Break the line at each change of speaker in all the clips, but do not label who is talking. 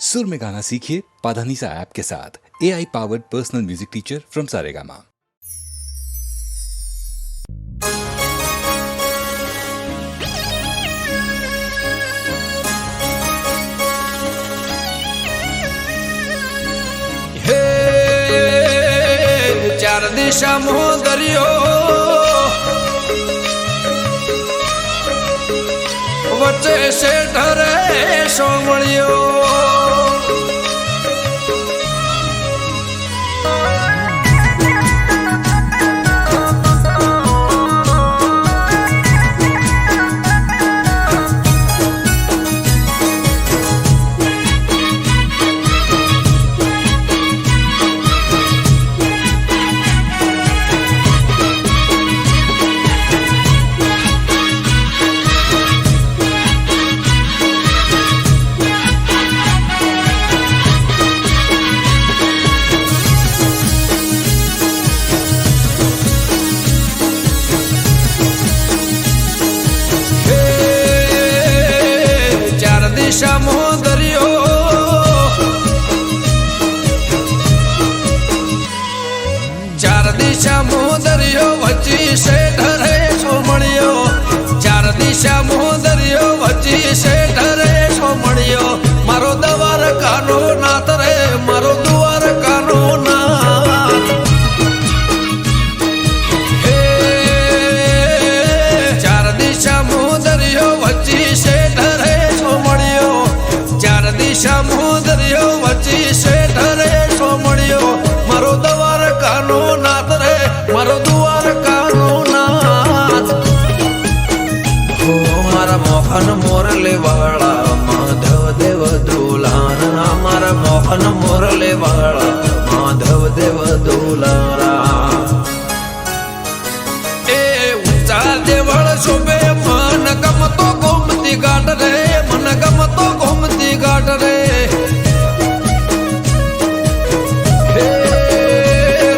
सुर में गाना सीखिए पाधानीसा ऐप के साथ। AI powered personal music teacher from Saregama.
हे चार दिशा मोह दरियो वच्चे से ढरे सोमड़ियो दिशा मोह दरियो चार दिशा मोह दरियो वच्ची से ढरे सोमड़ियो चार दिशा मोह दरियो वच्ची से ढरे सोमड़ियो मारो दवार कानो नाथ रे मारो दुआर कानो नाथ हे चार दिशा मोह दरियो वच्ची से ढरे चार दिशा मोह दरियो वच्ची से ढरे सोमड़ियो मारो दवार कानो नाथ रे मारो दुआर कानो नाथ हो मारा मोहन मोरले वाला माधव देव दुलारा मारा मोहन मोरले वाला माधव देव दुलारा ए ऊंचा देवळ शोभे मन गमतो गोमती गाठ रे मन गमतो गोमती गाठ रे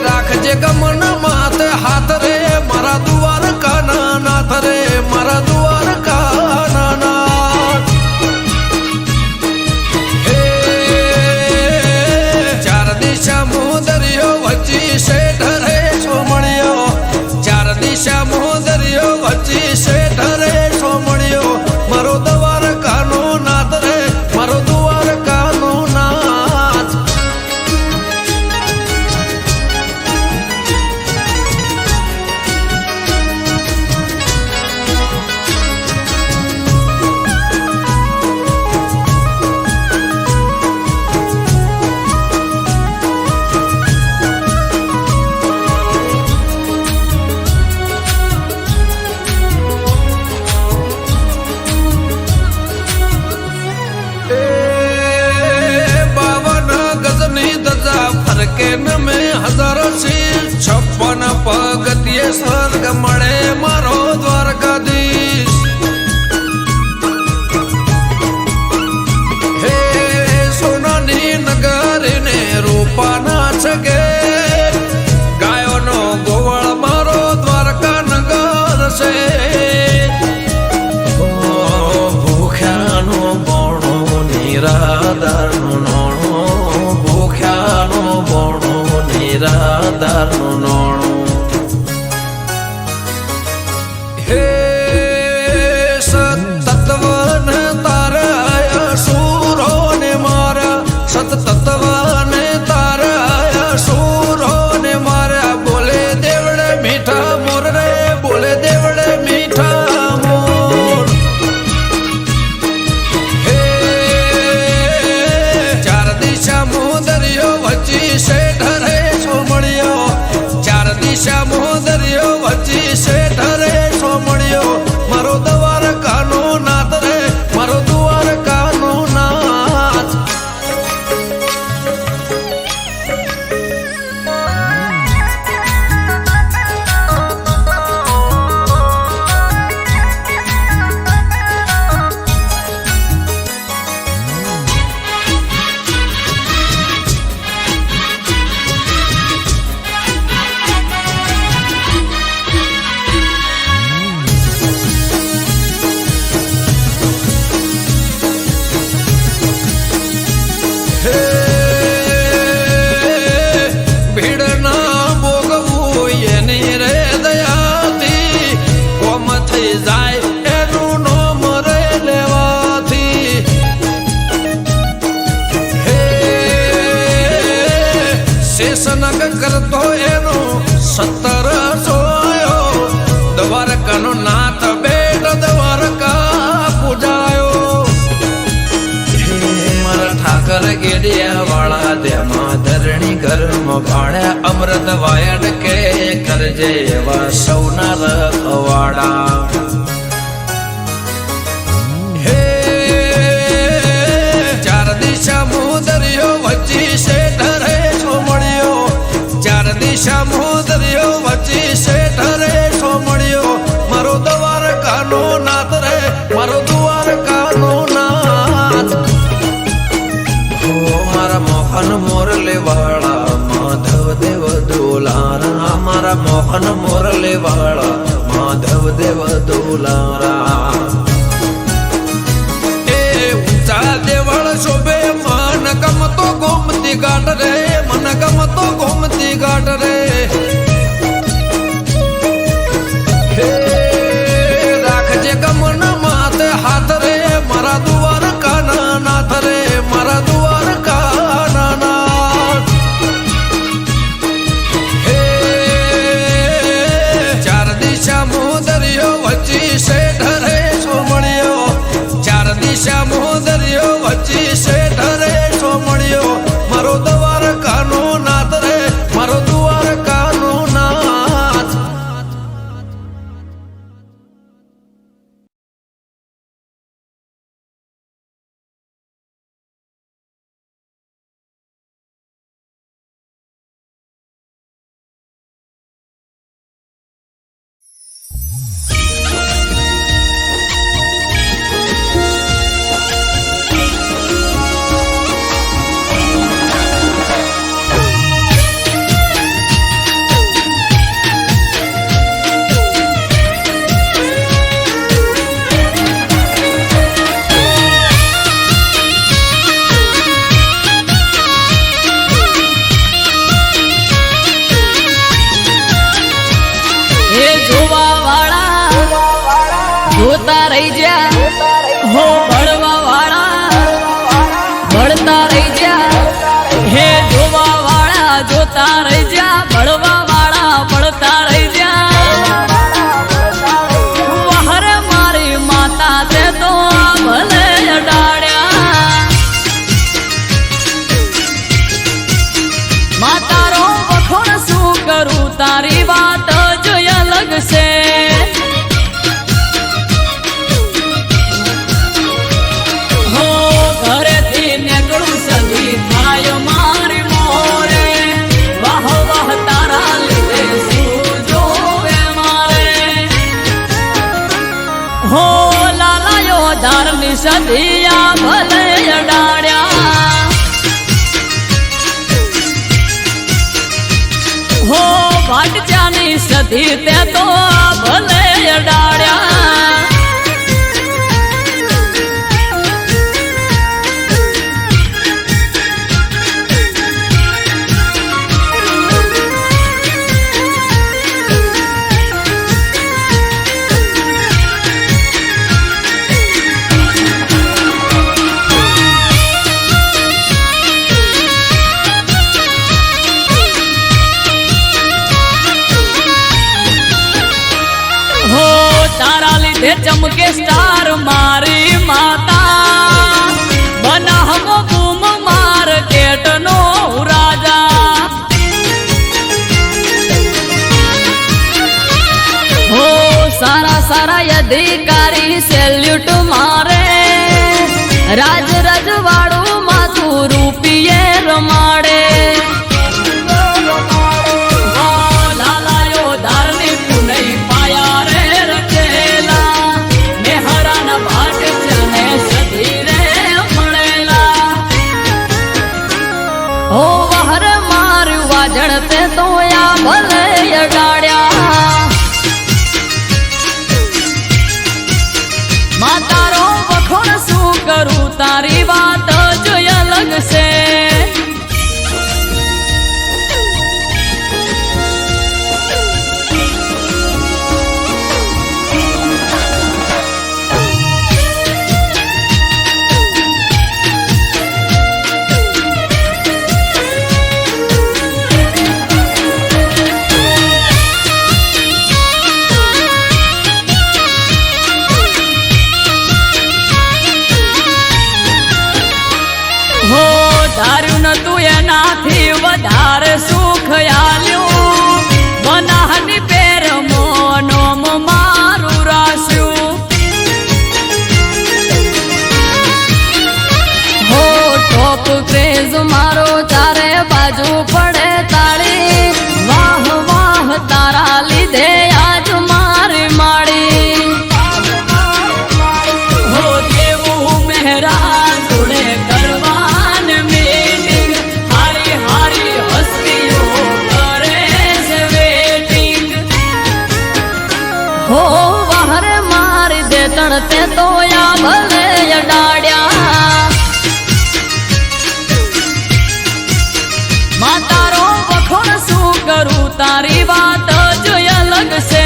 राखजे गमन मात हाथ रे मारा दुआर काना नाथ रे मारा दुआर काना नाथ चार दिशा मोह दरियो वच्ची से ढरे सोमड़ियो चार दिशा मोह दरियो वच्ची से ढरे सोमड़ियो मारो दवार कानो नाथ रे मारो दुआर कानो नाथ फरकेन में हजारों शीर 56 पगतिये स्वर्ग मळे मारो द्वारकाधीश हे सोनानी नगर ने रूपा नाच गे गायो नो गोवळ मारो द्वारका नगर से भूख्यानो बोणो निराधार नोणो भूख्यानो बोणो निराधार नोणो हे सतत्वन ताराया सूरो ने मारा सतत्वन ताराया सूरो ने मारा बोले देवड़े मीठा मोर रे बोले देवड़े मीठा मोर हे चार दिशा मोह दरियो वच्ची से ढरे सोमड़ियो શેષનગ કરતો એનો 17 સોયો દ્વારકાનો નાથ બેટ દ્વારકા પૂજાયો મારા ઠાકર ગેડિયા વાળા તેમાં ધરણી ઘરમાં ભાણ્યા અમૃત વાયડ કે કરજે એવા સૌના રખવાડા દરિયો વચ્ચે શેઠ રે સોમળિયો 4 દિશા દરિયો વચ્ચે શેઠ રે સોમળિયો મારો દ્વારકાનો નાથ રે મારો દ્વારકાનો નાથ ઓ મારા મોહન મોરલે વાળા માધવ દેવ દુલારા મારા મોહન મોરલે વાળા માધવ દેવ દુલારા એ ઊંચા દેવળ શોભે મન ગમતો ગોમતી ઘાટ રે મન ગમતો ગોમતી ઘાટ રે રાખજે ગમન માથે હાથ રે મારા દ્વારકાના નાથ રે મારા દ્વારકાના નાથ 4 દિશા દરિયો વચ્ચે શેઠ રે સોમળિયો 4 દિશા દરિયો વચ્ચે શેઠ રે સોમળિયો મારો દ્વારકાનો નાથ રે મારો દ્વારકાનો નાથ
જોતા રહી જા હો ભણવા વાળા ભણતા રહી જા હે જોવા વાળા જોતા રહી જા ભણવા વાળા ભણતા રહી જા વહરે મારી માતા તે તો ભલે અડાડ્યા માતારો વખોણ શું કરું તારી વાત જ અલગ છે સદિયા ભલે અડાડ્યા હો ભાટજાની સદી તે તો ભલે અડાડ્યા ચમકે સ્ટાર મારી માતા બનાહમો બૂમ માર્કેટ નો રાજા હો સારા સારા અધિકારી સેલ્યુટ મારે રાજ રજવાડું માથું રૂપિયે રમાડે જણતે તો યા ભલે અડાડ્યા માતારો વખોણ શું કરું તારી વાત જ અલગ છે ધાર્યું નતું એનાથી વધારે સુખ આલ્યું મનાહની પેર મોનોમ મારું રાસ્યું હો ટોપ ક્રેઝ મારો ચારે બાજુ પડે તાળી વાહ વાહ તારા લીધે આજ મારી માળી હો દેવું મહેરા જોડે કરવાન મીટિંગ હારી હારી હસ્તીઓ કરે છે વેટિંગ હો વહરે મારી દે તણતે તો યા ભલે અડાડ્યા માં તારો વખોણ શું કરું તારી વાત જ અલગ છે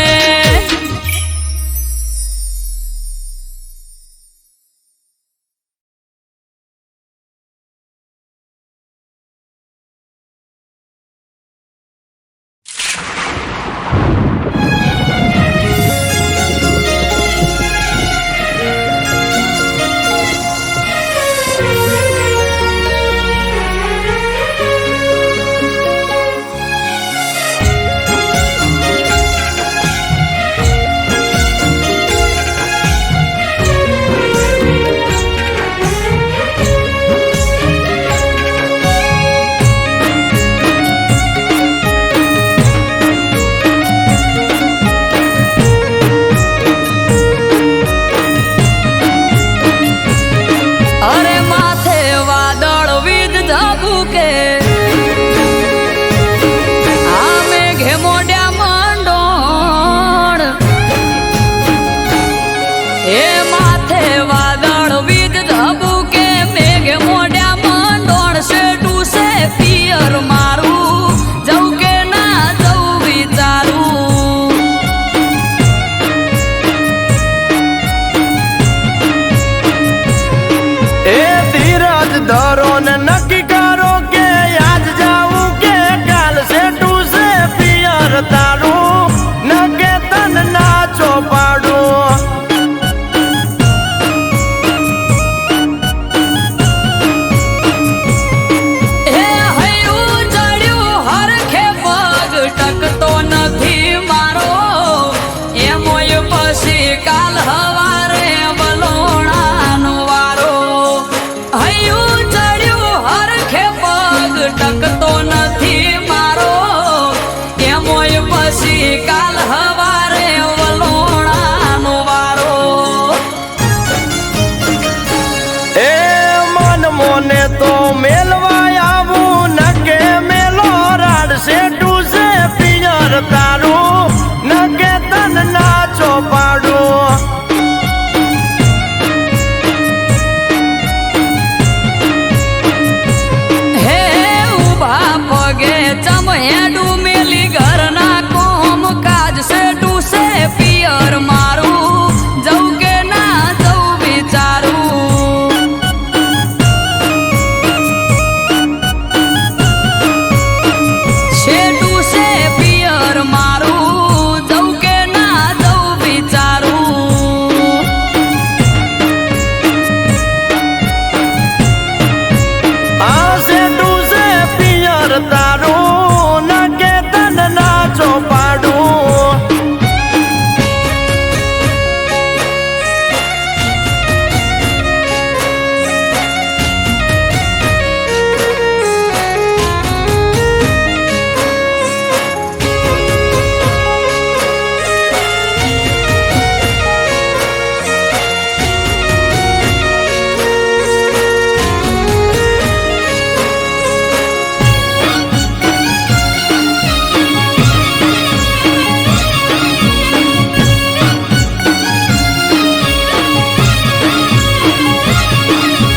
અરે માથે વાદળ વીજ ઝાબુકે આ મેઘે મોઢ્યા મંડોળ એ માથે વાદળ વીજ ઝાબુકે મેઘે મોઢ્યા મંડોળ શેઠું છે પિયર મારું જવું કે ના જવું વિચારું
એ ધીરજ ધરો ને નક્કી કરો કે આજ જાવું કે કાલ સેટું છે પિયર તારું નકે તન નાચો પાડું
હે હૈયું ચડ્યું હરખે પગ ટકતો નથી મારો એમોય પછી કાલ હવારે વલોણાનો વારો હૈયું ચડ્યું હરખે પગ ટકતો નથી મારો એમોય પછી કાલ હવારે વલોણાનો વારો
એ મન મોને તો મેલવા આવું નકે મેલો રાડ સેટું છે પિયર તારું નકે તન નાચો પાડું
હે ઉભા પગે ચમહેડું મેલી ઘરના કોમ કાજ સેટું છે પિયર મારું જવું કે ના જવું વિચારું શેઠું છે પિયર મારું જવું કે ના જવું વિચારું
આ સેટું છે પિયર તારું નકે તન નાચો પાડું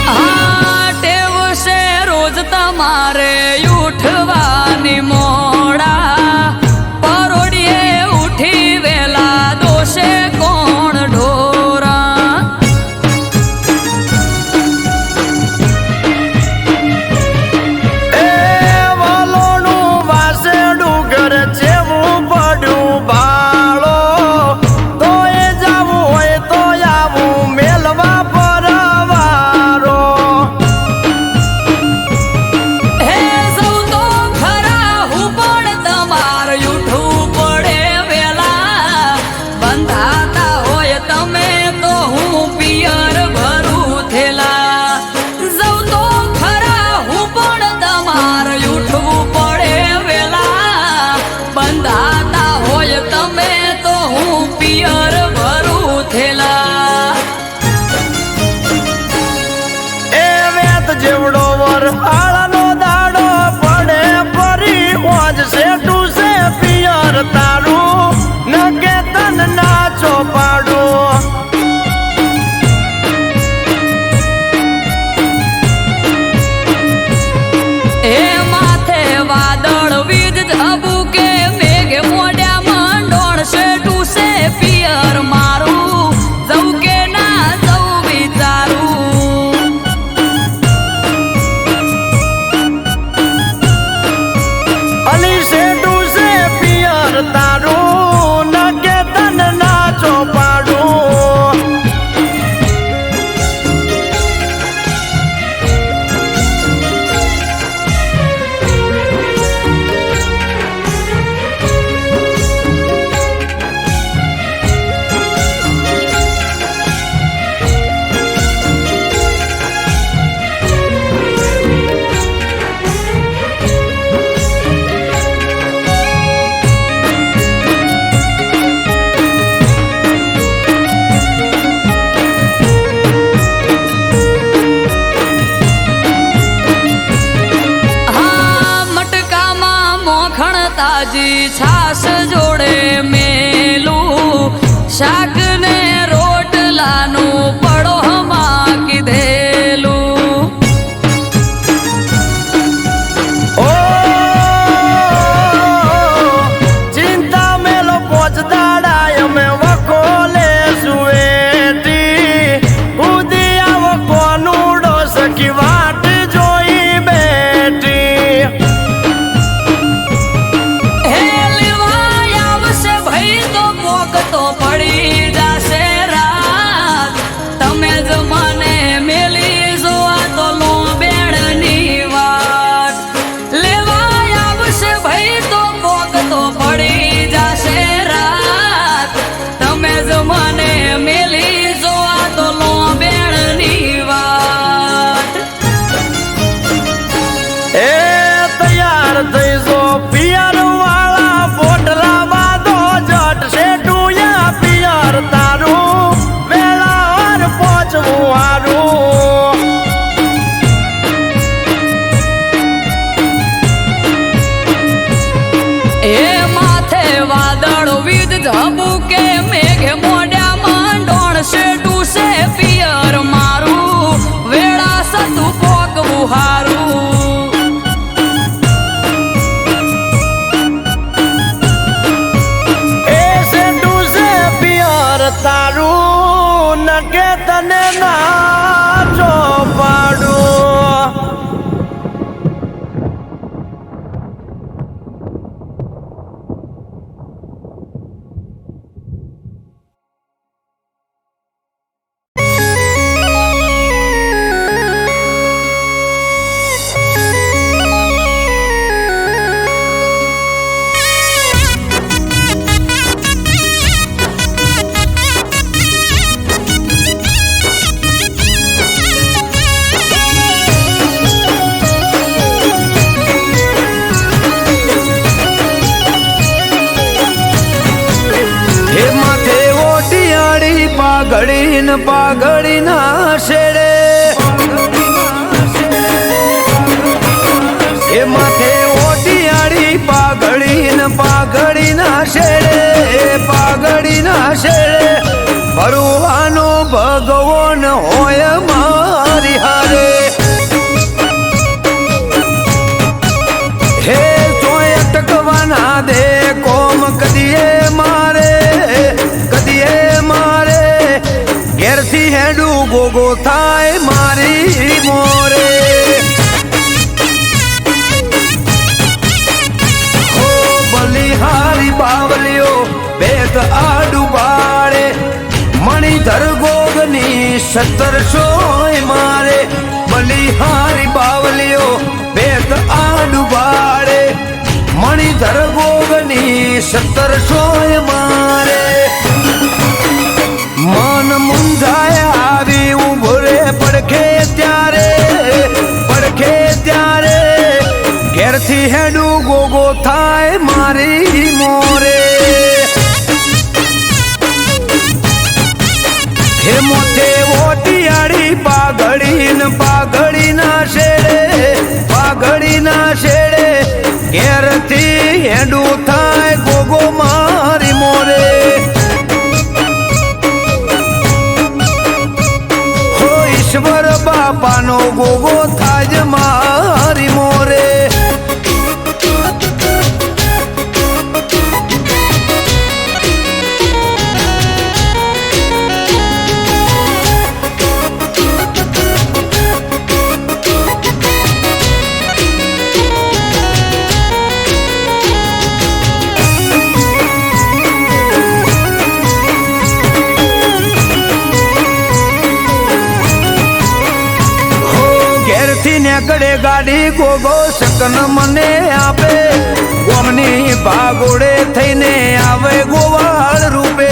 આ ટેવ છે રોજ તમારે ઉઠવાની મોડા પરોડીએ ઉઠી વેલા દોષે કોણ ઢોરા
એ વાલોનું વાસેડું ઘર જેવું પડ્યું બાળો તો એ જાવું હોય તો આવું મેલવા પરવારો
હે માથે વાદળ વીજ ઝબુકે મેઘ મોઢ્યા મંડોળ છે ટૂસે પિયર મારું જવું કે ના જવું વિચારું
અલી શેઠું છે પિયર તારું નકે તન નાચો પાડું
તાજી છાસ જોડે મેલું શાક ને રોટલાનું પડોહમાં કીધેલું
ઓ ચિંતા મેલો પોચ દાડા અમે વખોલે સુએટી ઉદી આવો કોનુડો સખી વાટ જોઈ બેઠી
તો પડી જશે રાત તમે જ મને મેલી જોવા તો લો બેડની વાત લેવા આવશે ભાઈ તો પોક તો પડી જશે રાત તમે જ મને મેલી જોવા તો લો બેડની વાત
એ તૈયાર થઈ જો પિયર વાળા પોટલા બાંધો જટ શેઠું તારું વેળાવાર પહોંચવું હારું
એ માથે વાદળ વીજ ઝબુકે મેઘ મોઢ્યા મંડોળ છે ટૂસે પિયર મારું વેળા સતું પોકવું હારું
એ શેઠું છે પિયર તારું નકે તને નાચો પાડું પાઘડી ના શેડે એ માથે ઓટિયાળી પાઘડી ના શેડે પાઘડી ના શેડે ભરવાનો ભગવાન હોય મારી હારે હે જોય અટકવાના દે કોમ કદીએ મારે ઘેરથી હેડું ગોગો થાય મારી મોરે હો બલિહારી બાવલીઓ બેત આડુ બાળે મણિધર ગોગની 1700 મારે બલિહારી બાવલીઓ બેત આડુ બાળે મણિધર ગોગની 1700 મારે મન મુંજાય આવી ઉભો રે પડખે ત્યારે ઘેરથી હેડું ગોગો થાય મારી મોરે હે મોથે ઓટિયાળી પાઘડી ના શેડે ઘેરથી હેડું થાય ગોગો મારી મોરે ઈશ્વર બાપાનો ગોગો થાજ મારી મોરે વડે ગાડી ગોગો શકન મને આપે ગોમની ભાગોડે થઈને આવે ગોવાળ રૂપે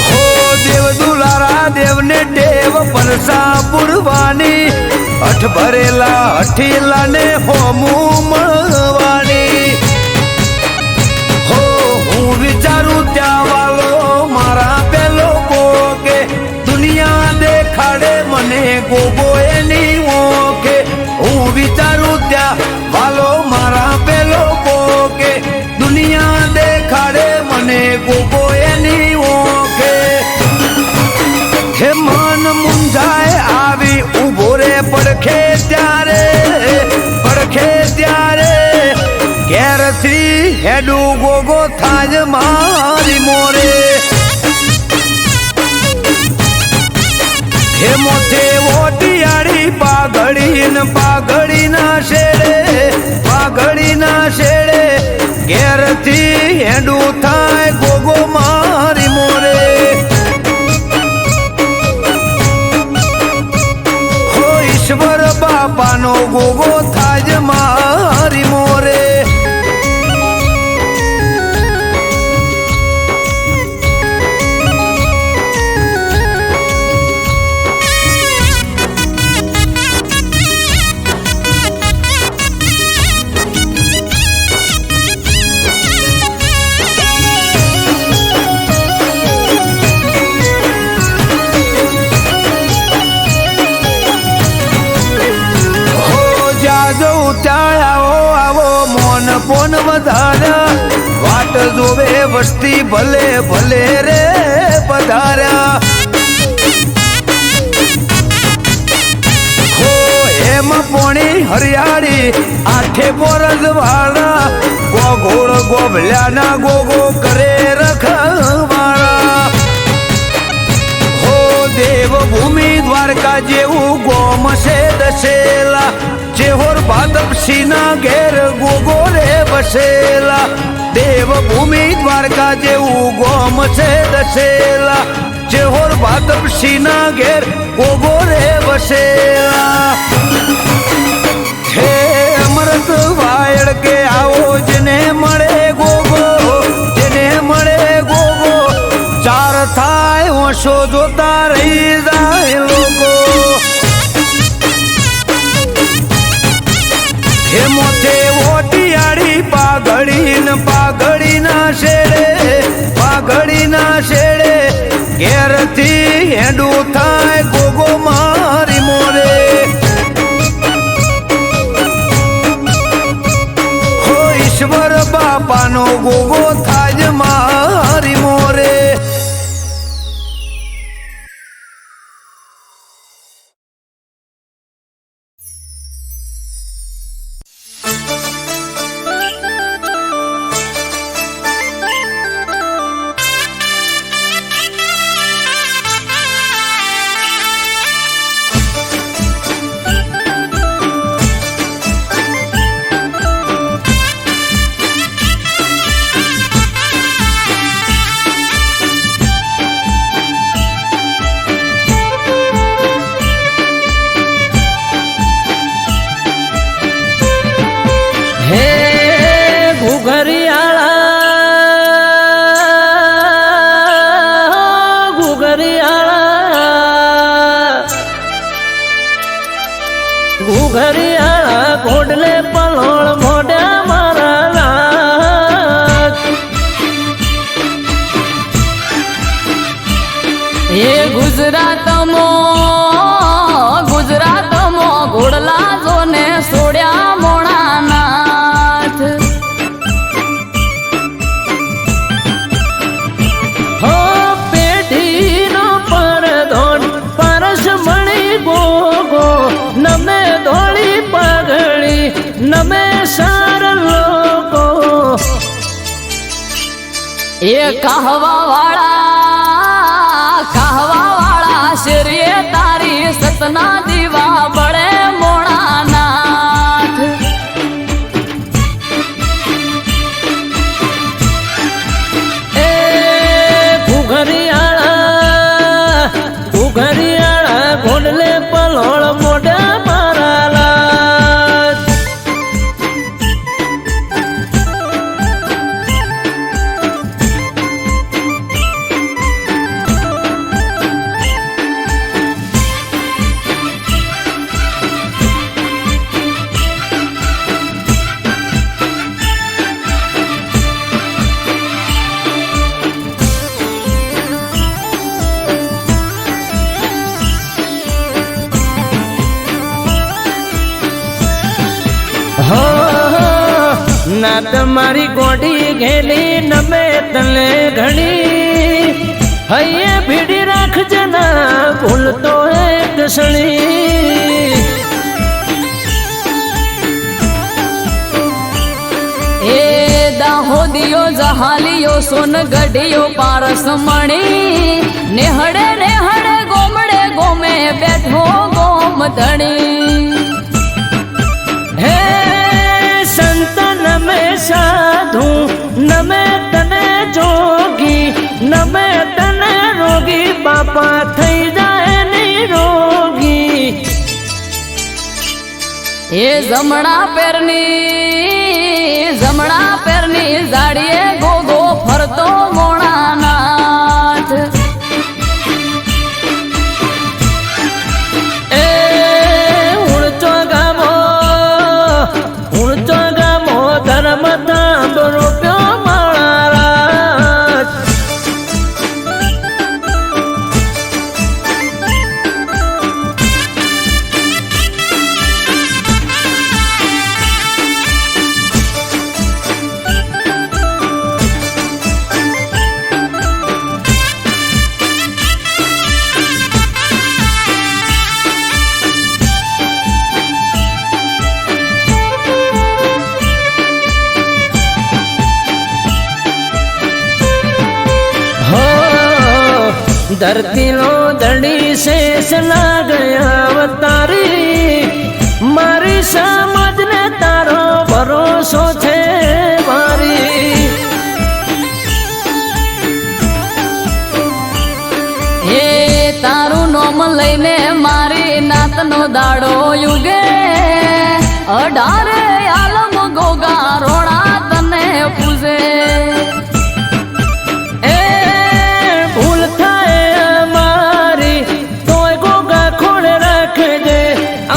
હો દેવ દુલારા દેવને ટેવ પરસા પુરવાની અઠ ભરેલા અઠીલા ને હોમું મળવાની હો હું વિચારું ત્યાં વાલો મારા પેલો કોકે દુનિયા દેખાડે મને ગોગો એની ઓકે હું વિચારું ત્યાં વાલો મારા પેલો કોકે દુનિયા દેખાડે મને ગોગો એની ઓકે હે મન મુંજાય આવી ઉભો રે પડખે ત્યારે ઘેરથી હેડું ગોગો થાજ મારી મોરે હે મોથે ઓટિયાળી પાઘડી ના શેડે ઘેરથી હેડું થાય ગોગો મારી મોરે ઈશ્વર બાપાનો ગોગો થાજ મારી મોરે પોન વધાર્યા વાટ જોવે વસ્તી ભલે ભલે રે પધાર્યા હો એમ પોણી હરિયાળી આઠે બોરજ વાળા ગોગોળ ગોભલ્યાના ગોગો કરે રખવાળા હો દેવભૂમિ દ્વારકા જેવું ગોમ છે દશેલા જેહોર ભાદપસીના ઘેર ગોગો રે બસેલા દેવભૂમિ દ્વારકા જેવું ગોમ છે દશેલા જેહોર ભાદપસીના ઘેર ગોગો રે બસેલા હે અમૃત વાયડ કે આવો જેને મળે ગોગો ચાર થાય ઓછો જોતા રહી જાય લોકો હે મોથે ઓટિયાળી પાઘડી ના શેડે ઘેરથી હેડું થાય ગોગો મારી મોરે હો ઈશ્વર બાપાનો ગોગો થાજ મારી મોરે
ઘરિયાળા ઘોડલે પલોળ મોઢા મારા
એ ગુજરાતમાં ઘોડલા જોને સોડ્યા મોણાનાથ
હો પેઢીનો પરધોડ પરસ મણી ગોગો નમે ધોળી પગડી નમે સાર લોકો
એ કહવા વાળા શેરીએ તારી સતના દીવા બળે મોણાનાથ
એ ઘુઘરિયાળા ના તમારી ગોડી ઘેલી નમે તને ઘણી હૈયે ભીડી રાખજે ના ભૂલતો એક ક્ષણી
એ દાહોદિયો જહાલિયો સોનગઢિયો પારસ મણી નેહડે નેહડે ગોમડે ગોમે બેઠો ગોમ ધણી
હે સંત નમે સાધુ નમે તને જોગી નમે તને રોગી બાપા થઈ જાય નિરોગી
એ જમણા પેરની જાડીએ ગોગો ફરતો મોણાનાથ
એ ઉણચો ગામો ધર્મ ધામ રૂપ્યો માળા धरती नो धड़ी शेष ना गया अवतारी मारी समझ ने तारो भरोसो थे मारी
એ તારું નોમ લઈને મારી નાતનો દાડો યુગે 18 આલમ ગોગા રોણા તને પૂજે
ए भूल थाए मारी तोय गोगा खोड़े रख दे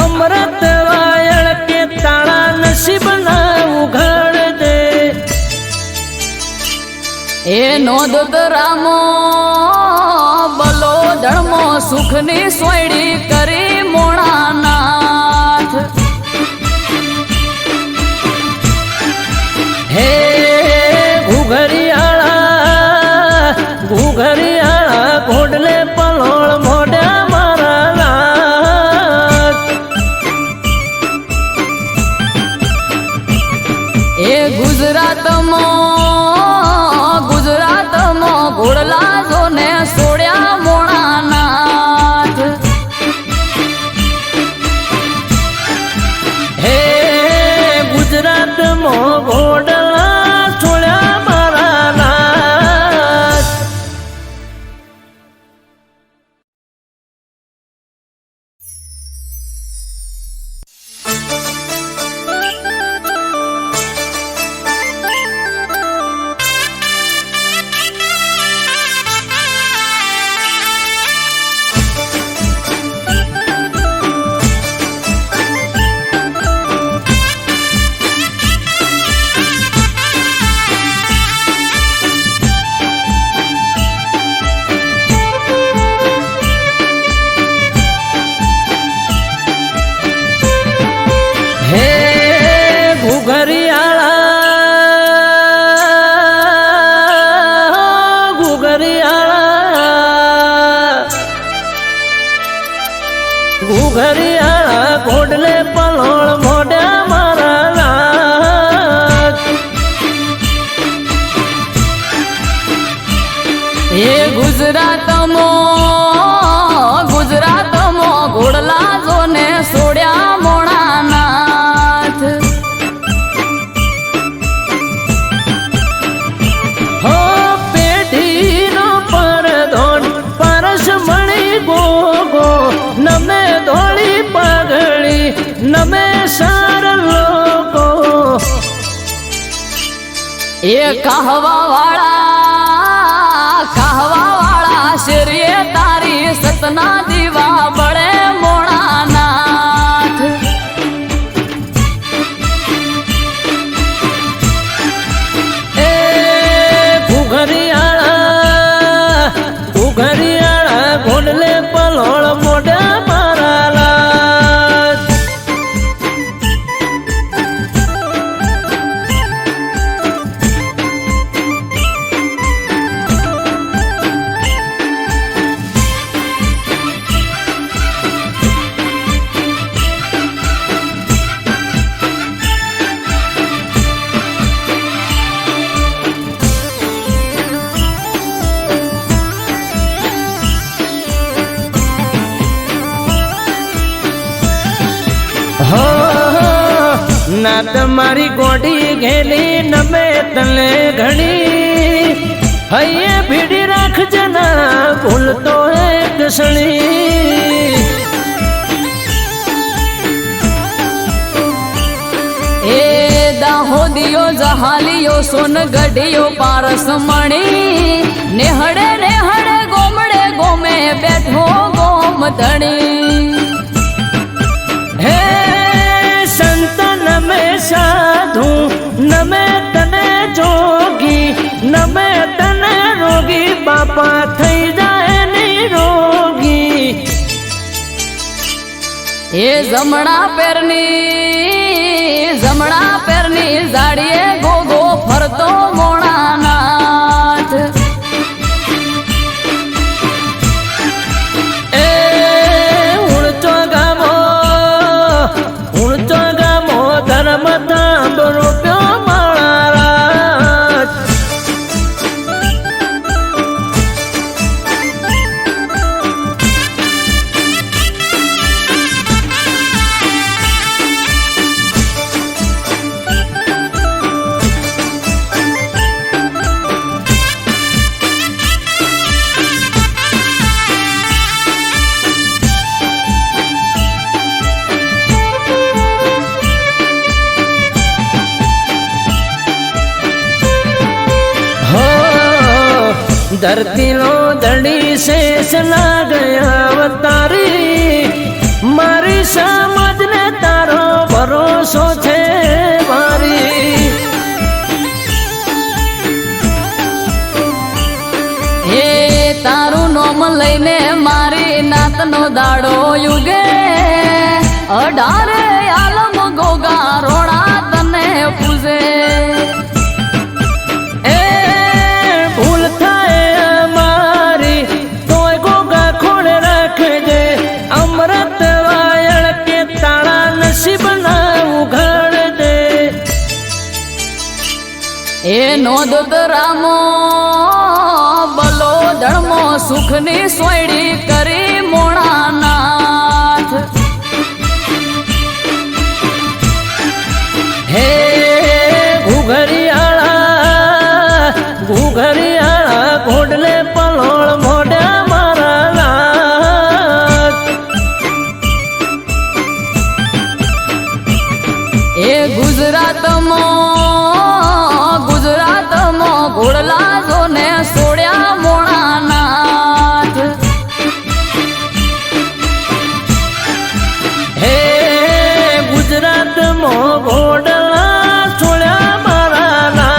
अमृत वायल के ताड़ा नसीब ना उघाड़ दे
એ નોંધ રામો બલો ધર્મો સુખની સોયડી કરી મોણાનાથ
हे घुघरियाला घोडले पलोळ मोड्या माराला
એ ગુજરાતમાં ઘોડલા જોને સોડ્યા મોણાનાથ
हे गुजरात मो घोडला छोड्या माराला हे घुघरियाला घोडले पलोळ मोड्या माराला
એ ગુજરાતમાં ઘોડલા જોને સોડ્યા મોણાનાથ
हो पेढीनो परधोन परस मणी गोगो नमे धोळी पगड़ी नमे सार लोगो
એ કહવા વાળા શેરીએ તારી સતના દીવા બળે મોણાનાથ
ए घुघरियाला घोडले पलोळ मोड्या माराला ના તમારી ગોડી ઘેલી નમે તને ઘણી હૈયે ભીડી રાખજે ના ભૂલતો એક ક્ષણી
એ દાહોદિયો જહાલિયો સોનગઢિયો પારસ મણી નેહડે નેહડે ગોમડે ગોમે બેઠો ગોમ ધણી
હે સંત નમે સાધુ નમે તને જોગી નમે તને રોગી બાપા થઈ જાય નિરોગી
એ જમણા પેરની ઝાડીએ ગોગો ફરતો મોણાનાથ
એ ઉણચો ગામો ધર્મ તાંબ રૂપ્યો માળા धरती नो दड़ी शेष ना गया अवतारी मारी समझ ने तारो भरोसो छे मारी
એ તારું નોમ લઈને મારી નાતનો દાડો યુગે 18 આલમ ગોગા રોણા તને પૂજે
ए भूल थाए मारी तोय गोगा खोड़े रख दे अमृत वायल के ताड़ा नसीब ना उघाड़ दे
એ નોંધ રામો બલો ધર્મો સુખની સોયડી કરી મોણાનાથ
हे घुघरियाळा घोडले पलोळ मोड्या माराला
એ ગુજરાતમાં ઘોડલા જોને સોડ્યા મોણાનાથ
हे गुजरात मो घोडला छोळ्या माराला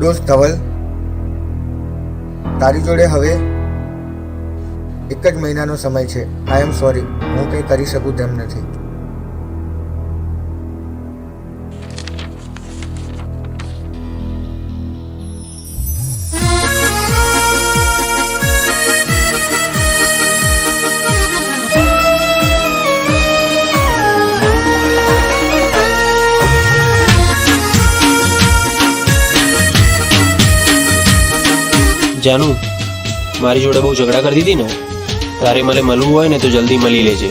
દોસ્ત ધવલ, તારી જોડે હવે એક જ મહિનાનો સમય છે. આઈ એમ સોરી, હું કંઈ કરી શકું તેમ નથી.
જાનુ, મારી જોડે બહુ ઝઘડા કરતી હતી ને, તારે મને મળવું હોય ને તો જલ્દી મળી લેજે.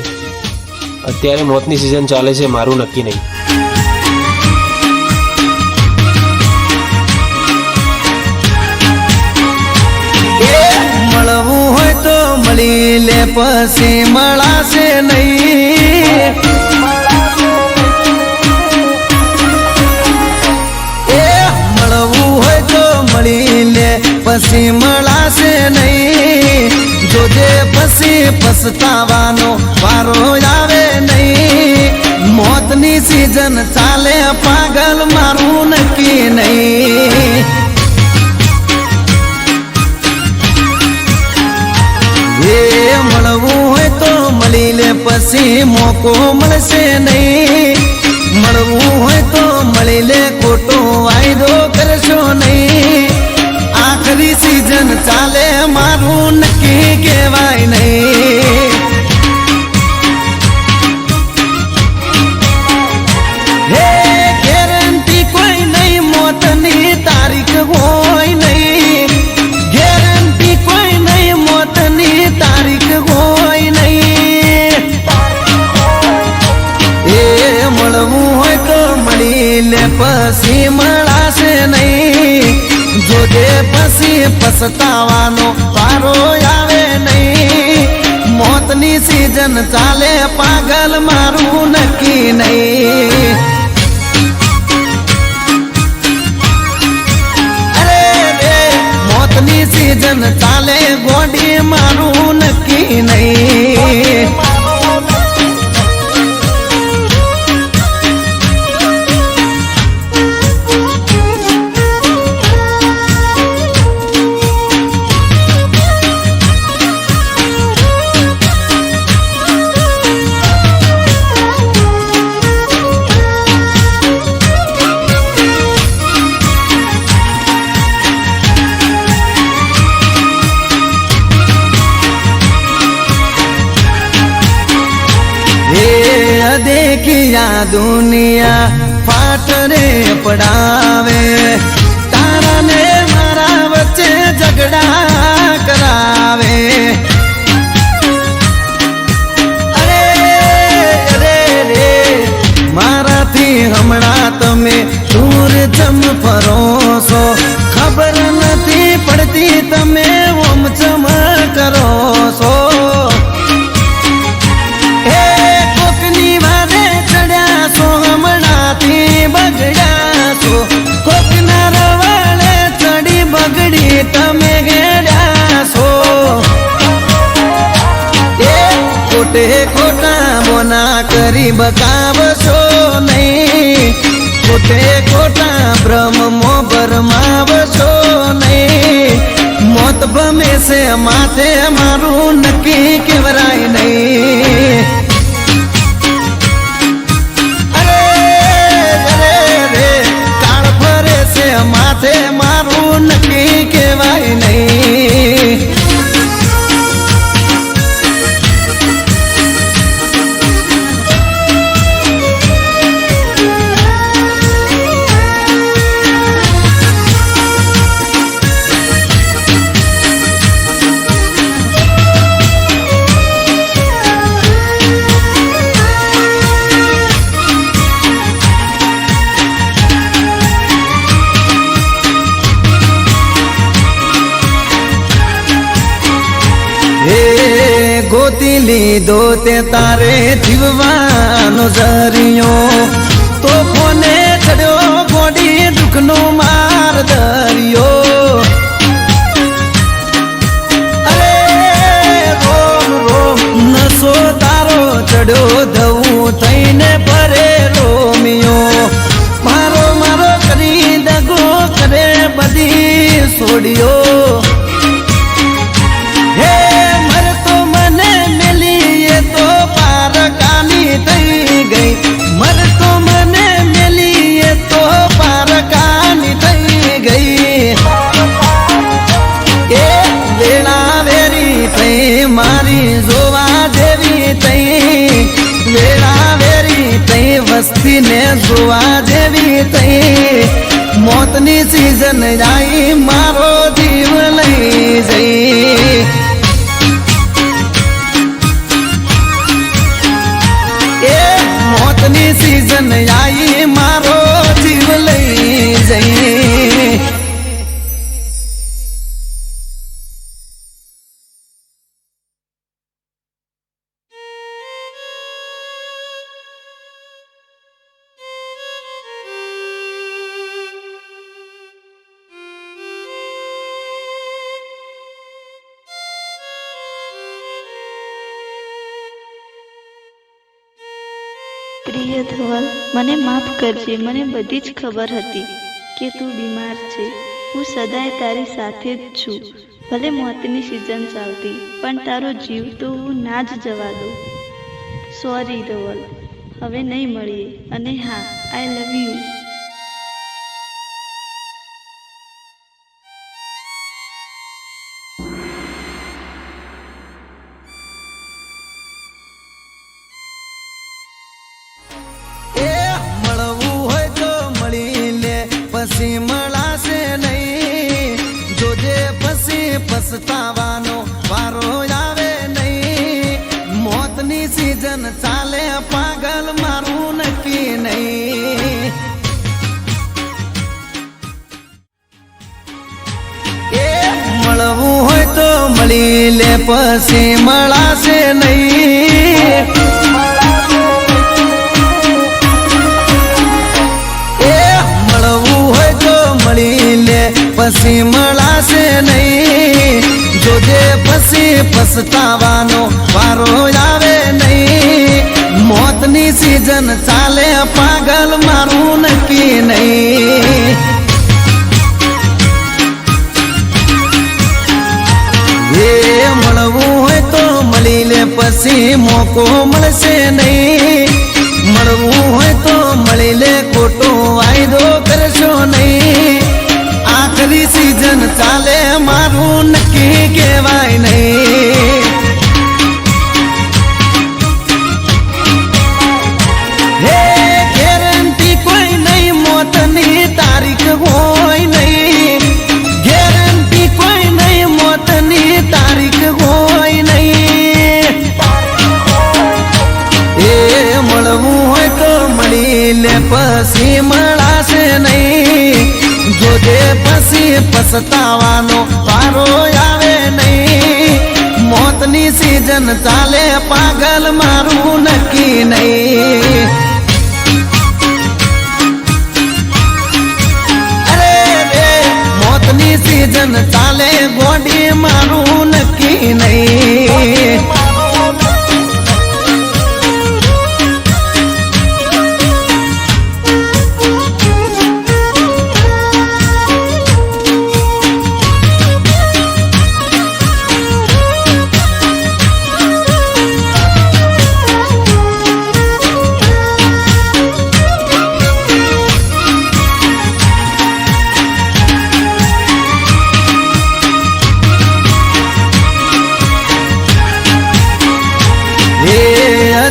અત્યારે મોતની સિઝન ચાલે છે, મારું નક્કી નહીં.
મળવું હોય તો મળી લે, પછી મળાશે નહીં. મળવું હોય તો મળી લે, પછી મળાશે નહીં. જોજે પછી પછતાવાનો વારો આવે નહીં. મોતની સિઝન ચાલે પાગલ, મારું નક્કી નહીં. મળવું હોય તો મળી લે, પછી મોકો મળશે નહીં. મળવું હોય તો મળી લે, ખોટો વાયદો કરશો નહીં. આખરી સિઝન ચાલે, મારું નક્કી કહેવાય નહીં. હે ગેરંટી કોઈ નહીં, મોતની તારીખ હોય નહીં. ગેરંટી કોઈ નહીં, મોતની તારીખ હોય નહીં. એ મળવું હોય તો મળી લે, પછી મળાશે નહીં. જોજે પછી પછતાવાનો વારો આવે નહીં. મોતની સિઝન ચાલે પાગલ, મારું નક્કી નહીં. અરે રે મોતની સિઝન ચાલે ગોડી, મારું નક્કી નહીં. देखिया दुनिया फाट रे पड़ावे. तारा ने मारा वच्चे झगड़ा करावे. अरे रे रे मारा थी हमड़ा तमे दूर चम फरो सो. खबर नहीं पड़ती तमे ओम चम करो सो. બગડ્યા છો કોકના રવાળે ચડી બગડી તમે ગેડ્યા છો. એ ખોટે ખોટા બોના કરી બકાવશો નહીં. ખોટે ખોટા બ્રહ્મો ભરમાવશો નહીં. મોત ભમે છે માથે, મારું નક્કી કેવરાય નહીં. માથે મારું નક્કી કહેવાય નહીં. ગોતી લીધો તે તારે જીવવાનો જરિયો. તો કોને ચડ્યો ગોડી દુઃખનો માર દરિયો. અરે બધી છોડ્યો હે મર તો મને મેલી એ તો પારકાની થઈ ગઈ મર તો મને મેલી એ તો પારકાની થઈ ગઈ એ વેળા વેરી થઈ મારી જોવા જેવી થઈ વેળા વેરી થઈ વસ્તીને જોવા જેવી થઈ મોતની સીઝન આવી મારો જીવ લઈ જઈ એ મોતની સીઝન આવી મારો જીવ લઈ જઈ
પ્રિય ધવલ, મને માફ કરજે. મને બધી જ ખબર હતી કે તું બીમાર છે. હું સદાય તારી સાથે જ છું. ભલે મોતની સિઝન ચાલતી, પણ તારો જીવ તો હું ના જ જવા દઉં. સોરી ધવલ, હવે નહીં મળીએ. અને હા, આઈ લવ યુ.
પછી મળાશે નહીં જોજે પછી પછતાવાનો વારો આવે નહીં મોતની સીઝન ચાલે પાગલ મારું નક્કી નહીં એ મળવું હોય તો મળી લે પછી મળાશે નહીં મળી લે પછી મળાશે નહીં જોજે પછી પછતાવાનો વારો આવે નહીં મોતની સીઝન ચાલે પાગલ મારું નક્કી નહીં એ મળવું હોય તો મળી લે પછી મોકો મળશે નહીં મળવું હોય તો મળી લે ખોટો વાયદો કરશો નહીં આખરી સીઝન ચાલે મારું નક્કી કહેવાય નહીં હે ગેરંટી કોઈ નહીં મોતની તારીખ હોય નહીં ગેરંટી કોઈ નહીં મોતની તારીખ હોય નહીં એ મળવું હોય તો મળી લે પછી મળાશે નહીં જોજે પછી પછતાવાનો વારો આવે નહીં મોતની સીઝન ચાલે પાગલ મારું નક્કી નહીં અરે રે મોતની સીઝન ચાલે ગોડી મારું નક્કી નહીં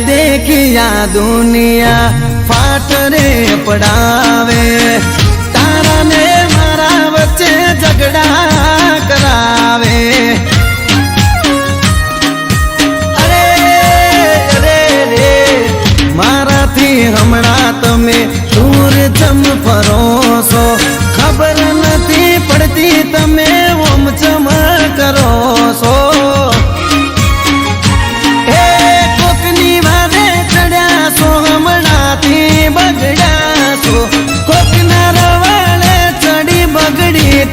देखिया दुनिया फाट रे पड़ावे तारा ने मारा बच्चे झगड़ा करावे अरे अरे रे मारा थी हमड़ा तमे दूर जम फरोसो खबर नहीं पड़ती तमे ओम चम करो सो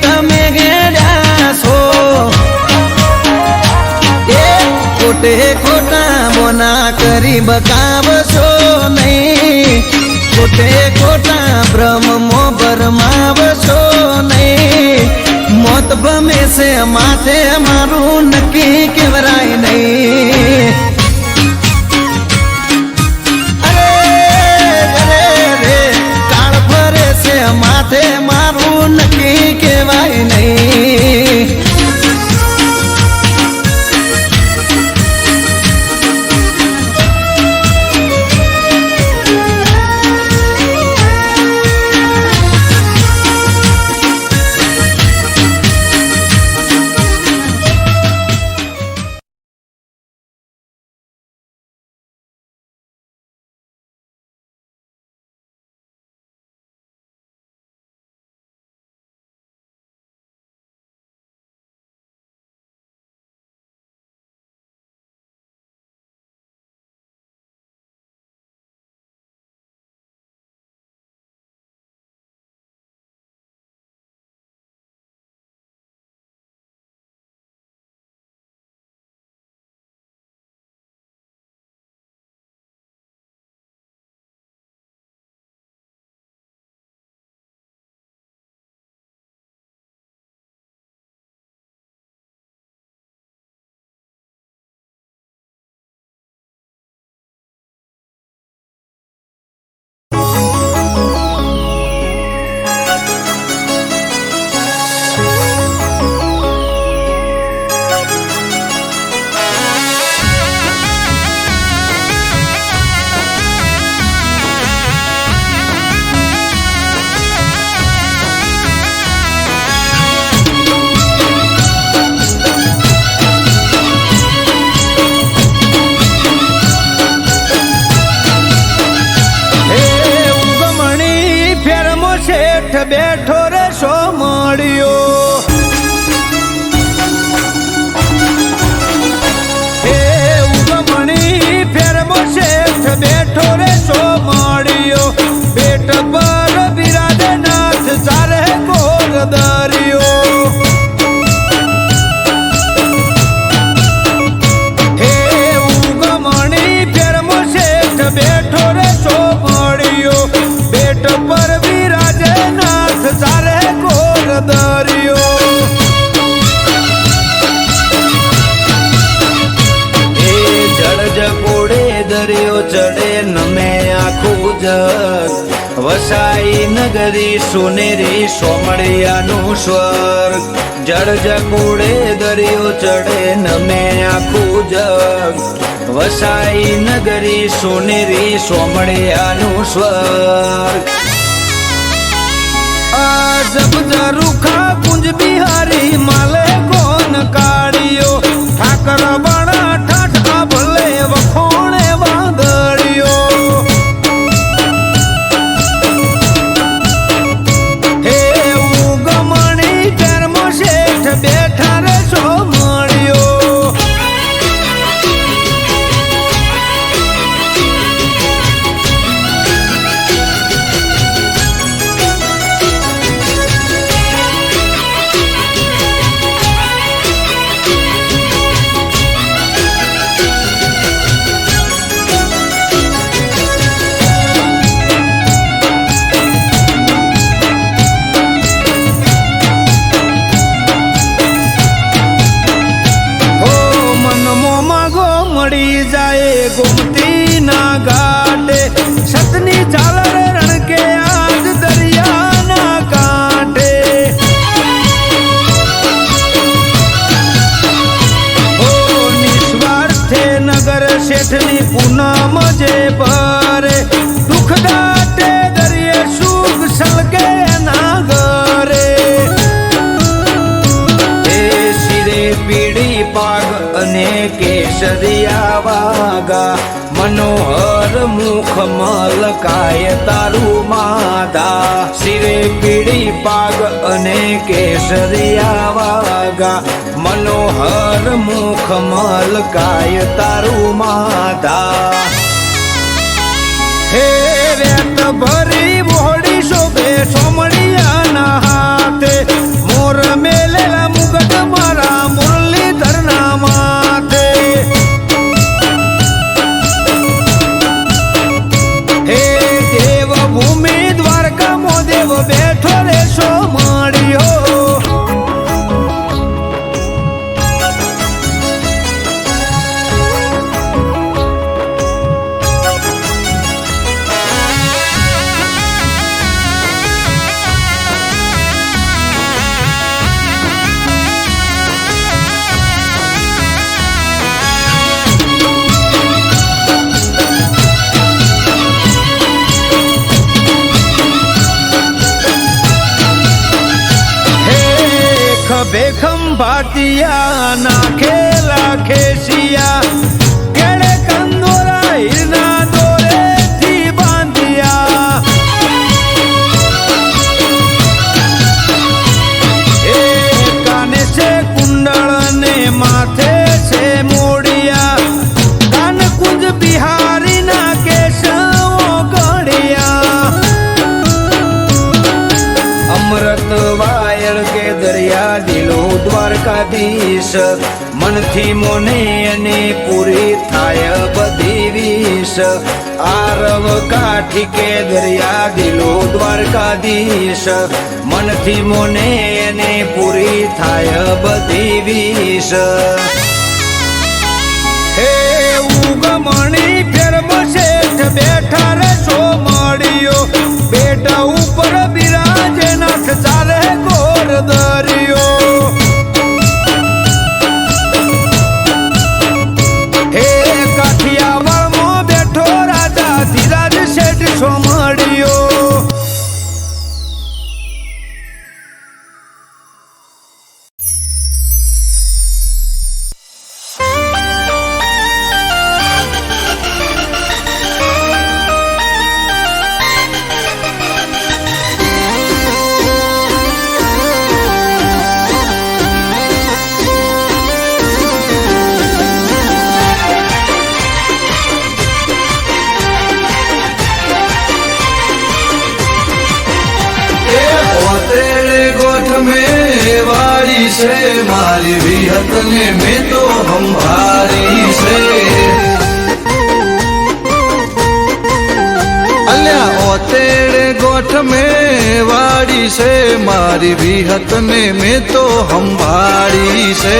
તમે ગેડા છો એ ખોટે ખોટા બોના કરી બકાવશો નહીં ખોટે ખોટા ભ્રમમો ભરમાવશો નહીં નમે છે માથે મારું નક્કી કેવરાય નહીં. માથે મારું નક્કી કહેવાય નહીં. બેઠો રે સો મળ્યો હે ઉગમણી ફેરમો શેઠ બેઠો રે સો મળ્યો પેટ પર બિરાજે નાથ ચારે ગોર દરિયો હે ઉગમણી ફેરમો શેઠ બેઠો રે સો મળ્યો પેટ પર બિરાજે ચારે ગોર દરિયો એ જળ જકોડે દરિયો ચડે નમે આખું જગ વસાઈ નગરી સોનેરી સોમળિયાનું સ્વર્ગ જળ જકોડે દરિયો ચડે નમે આખું જગ વસાઈ નગરી સોનેરી સોમળિયાનું સ્વર્ગ जब जरूखा कुंज बिहारी माले कौन काड़ियो ठाकर बड़ा ठाठा भले वखोणे वादड़ियो हे उगमणी कर्म शेठ बैठा रे सो मड़ियो गोमती ना घाटे सतनी चालर रण के आज दरिया ना काटे हो निस्वार्थे नगर सेठनी पूनम जे भरे दुख दाटे दरिये सुख सलगे ना घरे सिरे पीड़ी पाग अने केसरिया वागा मनोहर मुख मलकाय तारू माधा सिरे पीड़ी पाग अने केसरिया वागा मनोहर मुख मलकाय तारू माधा हे रेत भरी बोड़ी शोभे सोमड़िया ना हाथे मोर मेलेला मुगट मारा मुरलीधर ना माथे हे देव भूमि द्वारका मो देव बैठो रे सो माड़ियो બેખમ ભાટિયા નાખેલા ખેસિયા કેળે કંદોરા હીરના દોરેથી બાંધ્યા એ કાને છે કુંડળ ને માથે છે મોડિયા કાન કુંજ બિહારી ના કેશવો ગળ્યા અમૃત વાયળ કે દરિયા દિલો દ્વારકાધીશ મનથી મોને અને પૂરી થાય બધી વિશ આરવ કાઠી કે દરિયા દિલો દ્વારકાધીશ મનથી મોને અને પૂરી થાય બધી વિશ હે ઉગમણી ફેરમ શેઠ બેઠા રે છો મળ્યો બેટા ઉપર બિરાજે નાથ ચાલે ગોર દરિયો હે કાઠિયાવાડમાં બેઠો રાજા ધીરાજ શેઠ છો મળ્યો
से मारी विहत ने में तो हम भारी से अल्या ओतेड़े गोठ में वाड़ी से मारी विहत ने में तो हम भारी से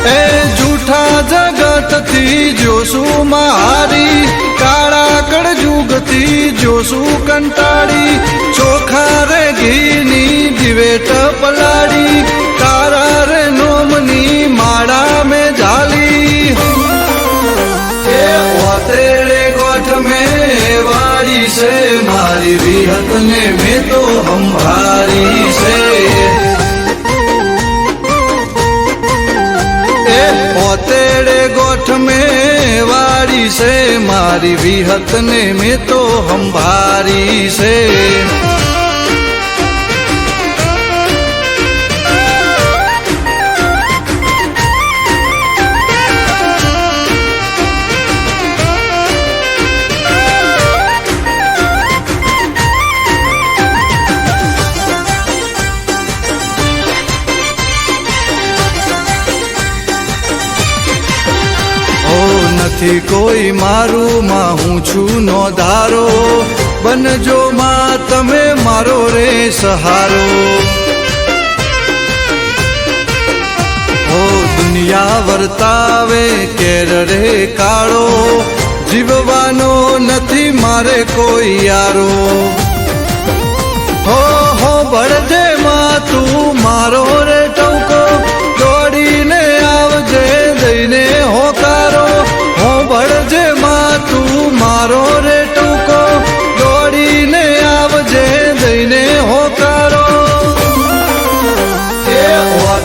ए जूठा जगत थी जोसु मारी काड़ा कड़ जुगती जोसु कंटाड़ी चोखा रे घीनी दिवेट पलाड़ी तारा रे नोमनी माड़ा में झाली तेरे गोठ में वाड़ी से मारी विहत ने में तो हम भारी से तेरे गोठ में वाड़ी से मारी विहत ने में तो हम भारी से નથી કોઈ મારું માં હું છું નો ધારો બનજો માં તમે મારો રે સહારો ઓ દુનિયા વર્તાવે કેર રે કાળો જીવવાનો નથી મારે કોઈ યારો હો ભળજે માં તું મારો રે ટવકો દોડીને આવજે દઈને હોકારો ભળજે માં તું મારો રે ટૂંકો દોડીને આવજે દઈને હોકારો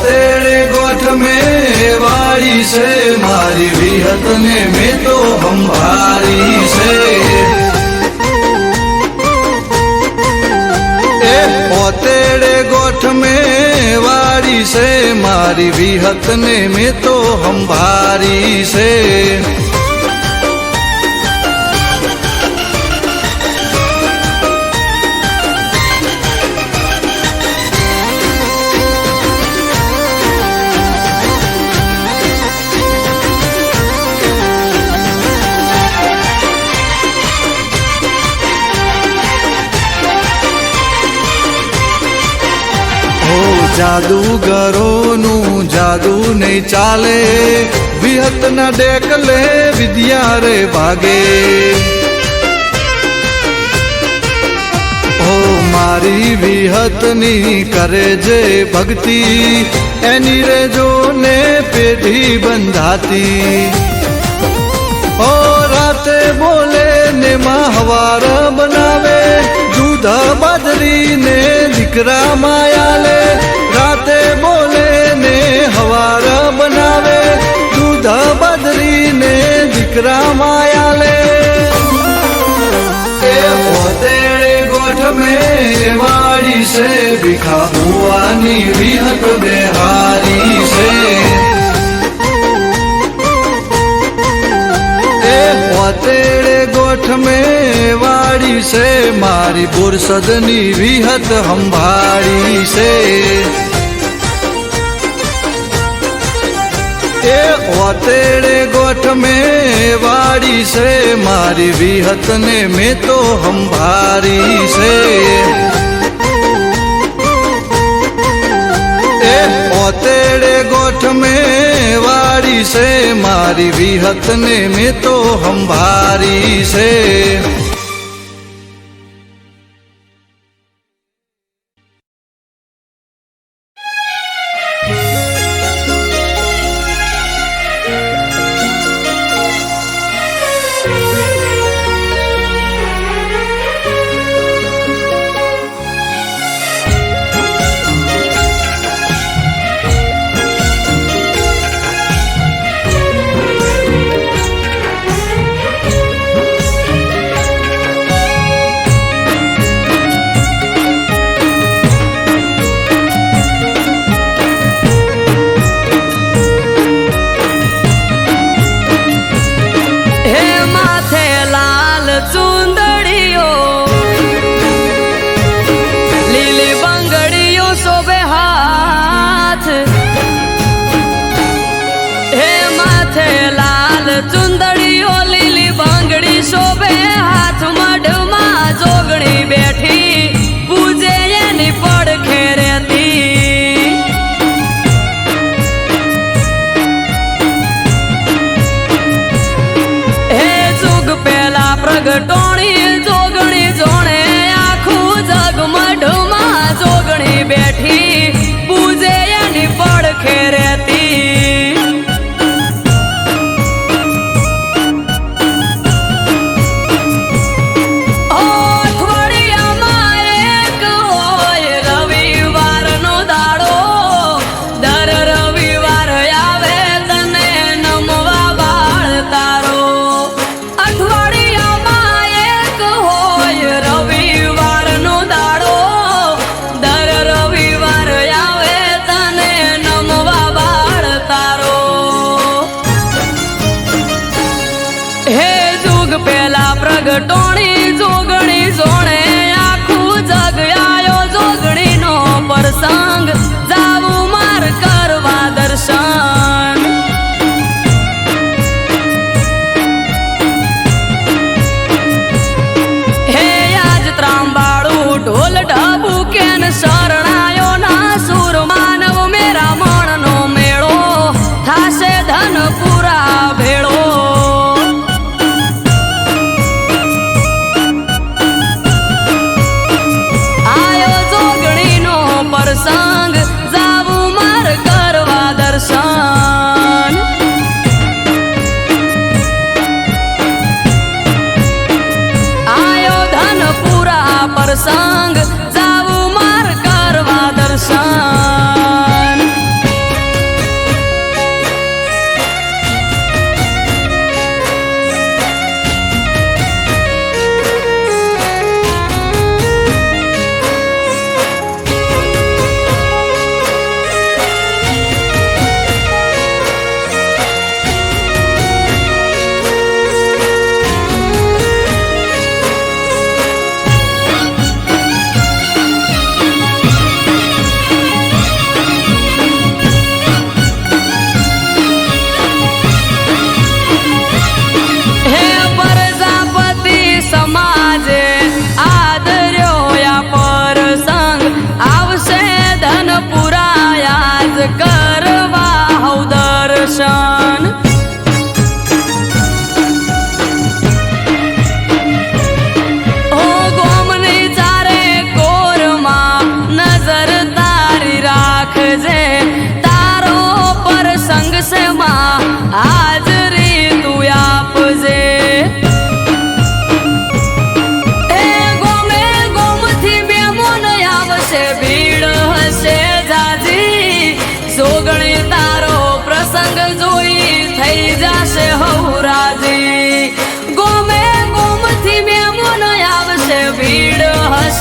તેરે ગોઠ में वाड़ी से मारी विहत ने में तो हम भारी से तेरे गोठ में वाड़ी से मारी विहत ने में तो हम भारी से જાદુગરોનું જાદુ નહીં ચાલે વિહતના ડેકલે વિદ્યા રે ભાગે ઓ મારી વિહતની કરે જે ભક્તિ એની રે જોને પેઢી બંધાતી ઓ રાતે બોલે ને માં હવાર બનાવે દૂધ બાજરી ને દીકરા માયાલે રાતે બોલે ને હવાર બનાવે દૂધ બદરીને દીકરા માયાલે પોતેડે ગોઠ में वाड़ी से बिखा हुआनी विहत बेहारी से पोतेड़े गोठ में वाड़ी से मारी बुरसदनी विहत हंभारी से पोतेड़े गोठ में वाड़ी से मारी विहत ने में तो हंभारी से पोतेड़े गोठ में वाड़ी से मारी विहत ने में तो हंभारी से
ચુંદડીઓ લીલી બંગડી શોભે હાથમાં ઢમા જોગણી બેઠી પૂજે એની પડખે રહેતી હે જુગ પેલા પ્રગટોણી જોગણી જોણે આખું જગમાં ઢમા જોગણી બેઠી પૂજે એની પડખે રહેતી અઠવાડિયા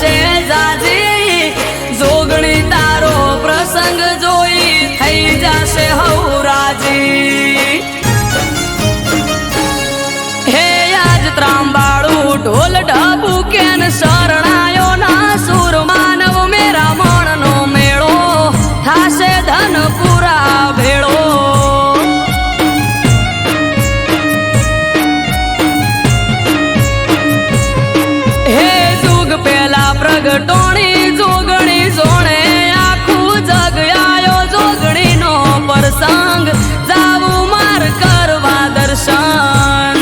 થશે જાજી જોગણી તારો પ્રસંગ જોઈ થઈ જશે હવરાજી હે આજ ત્રાંબાળું ઢોલ ઢબુ કેન શરણાયો ના સુર માનવ મેરા મણનો મેળો થાશે ધનપુરા ભેળો પ્રગટોણી જોગણી જોણે આખું જગ આયો જોગણી નો પ્રસંગ જાવું માર કરવા દર્શન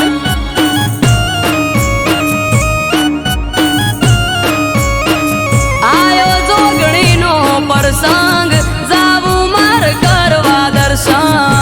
આયો જોગણી નો પ્રસંગ જાવું માર કરવા દર્શન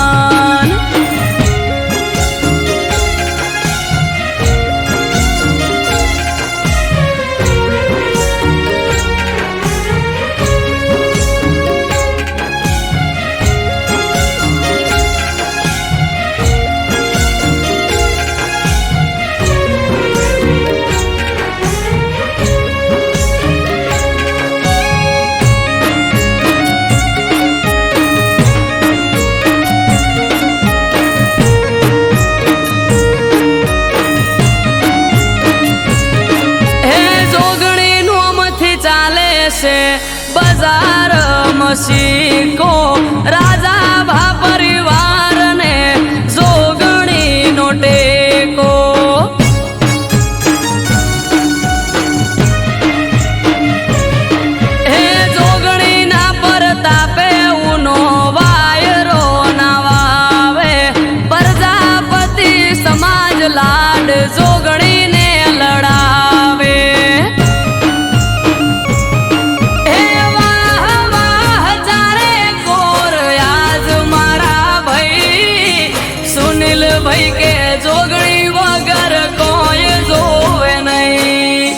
બજાર મસીકો રાજા ભા પરિવાર ને જોગણી નો ટેકો હે જોગણી ના પરતાપે ઉનો વાયરો ના વાવે પ્રજાપતિ સમાજ લાડ જોગણી ને લડાવે ભાઈ કે જોગણી વગર કોઈ જોવે નહીં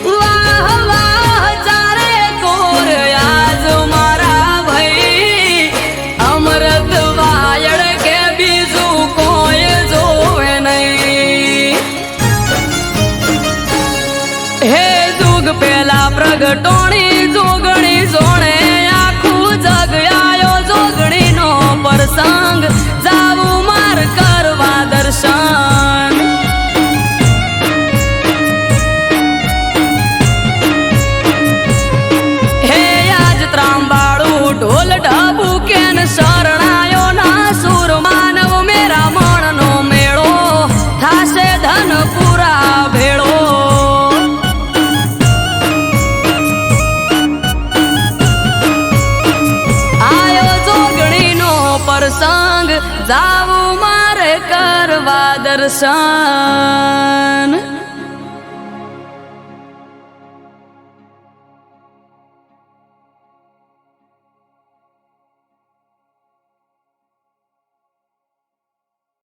વાહ વાહ ચારે કોર આજ મારા ભાઈ અમૃત વાયડ કે બીજું કોઈ જોવે નહીં હે જુગ પેલા પ્રગટોણી જોગણી જોણે આખું જગ આયો જોગણી નો પ્રસંગ જાવું માર કરવા દર્શન હે આજ ત્રાંબાળું ઢોલ ઢબુ કેન શરણાયો ના સુર માનવ મેરા મણનો મેળો થાશે ધનપુરા ભેળો આયો જોગણી નો પ્રસંગ જાવું મારે કરવા દર્શન